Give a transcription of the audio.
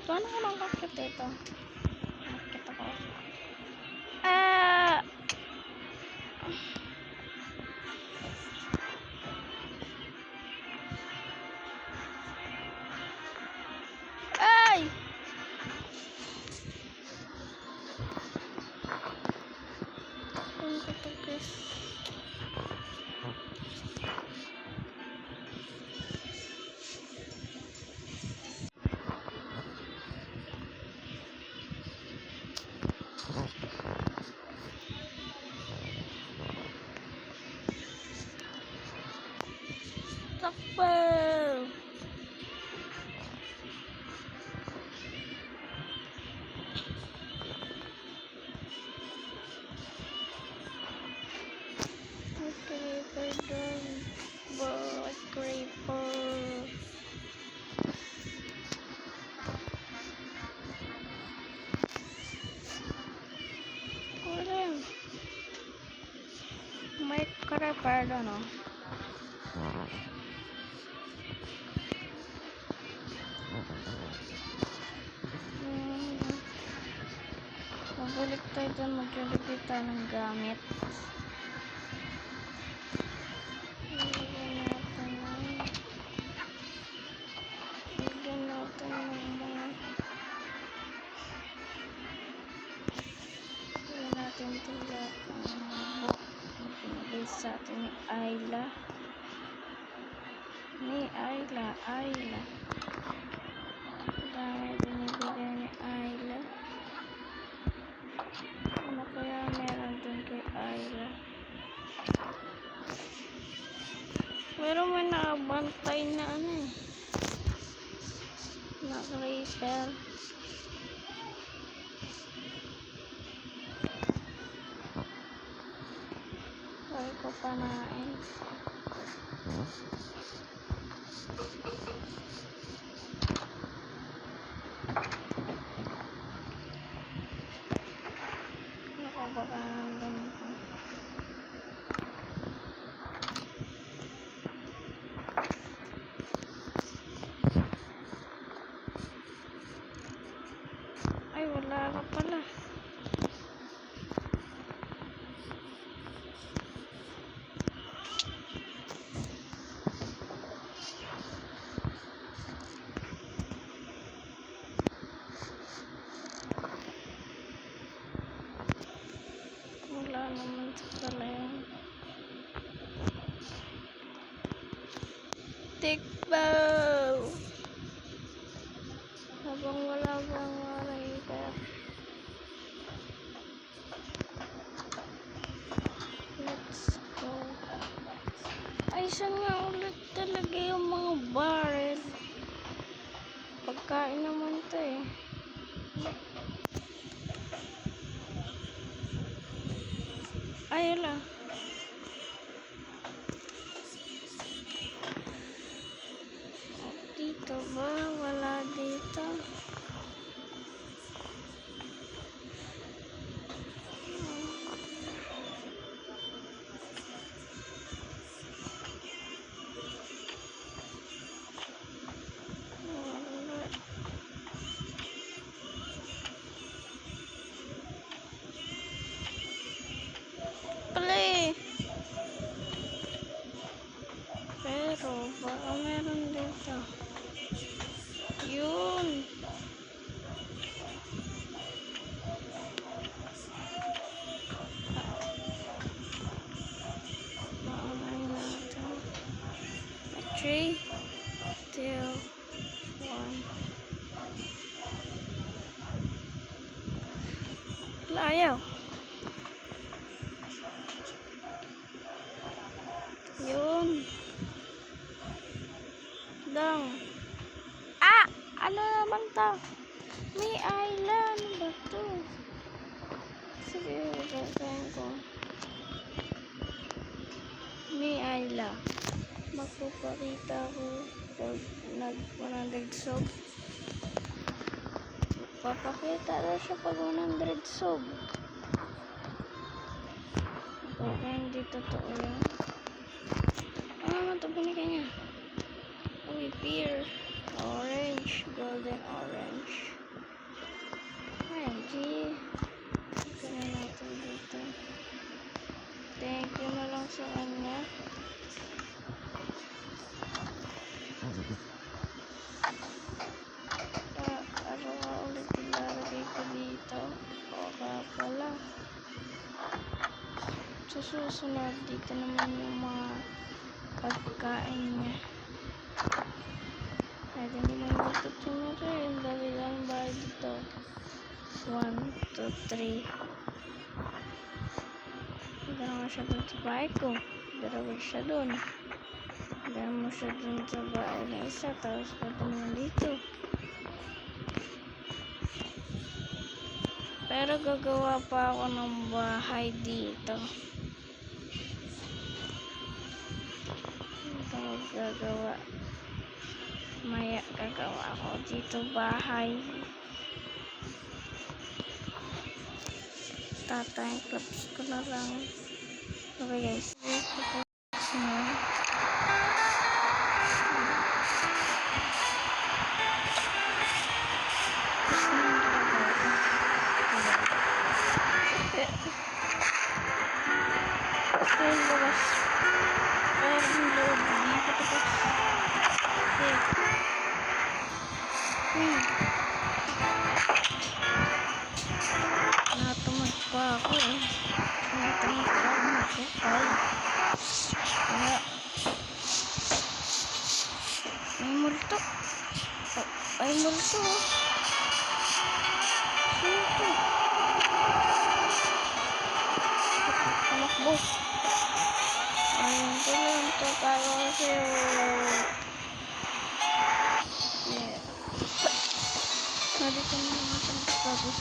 Paano ko lang kakit ito? Kakit ako. Ah! Ay! Ano ko ito, guys? Takbo! Creeper doon. Boy, creeper. Wala. May creeper doon, oh. Magbalik tayo dyan, maglalagay tayo ng gamit. Lagyan natin ng mga lagyan natin tila pinagay sa atin ni Ayla. Dami binibigay ni Ayla. Ano kaya meron dun kay Ayla? Pero may nakabantay na ano eh. Na creeper. Ay ko panain. Nakabaka ng ganito. Ay, wala ka pala. Wala naman sa pala yan. Tikbaw! Habang wala bang rider. Let's go. Ay, saan nga ulit talaga yung mga barrel? Pagkain naman to eh. Ay, wala. Dito ba? Wala dito. Play. Pero baka meron dito. Yun. Maamay natin. 3, 2, 1. Ayaw. Yun. Dang. Ah! Ano naman to? May island. Ano ba to? Sige, gagawin ko. May island. Magpapakita ko pag nag-100 sub. Papakita na siya pag 100 sub. Baka hindi totoo yan. Ano naman ito binigay niya? Uy, pear. Orange. Golden orange. sa kanya. Ano nga ulit ilalagay ko dito? O nga pala. Sa susunod, dito naman yung mga pagkain niya. Pwede naman dito rin. Dali lang ba dito? 1, 2, 3. Hindi naman siya dun sa bahay ko. Dalawa siya dun. Hindi naman siya dun sa bahay na isa. Tapos pwede naman dito. Pero gagawa pa ako ng bahay dito. Ito gagawa. Maya gagawa ako dito bahay. Tatime clips ko na lang. Okay guys. Natamad pa ako eh. Natamad pa ako magsukay. Kaya may multo. Ay multo. Sino to? Tumakbo. Ayun ko lang to para kasi yeah. Nandito na naman ito tapos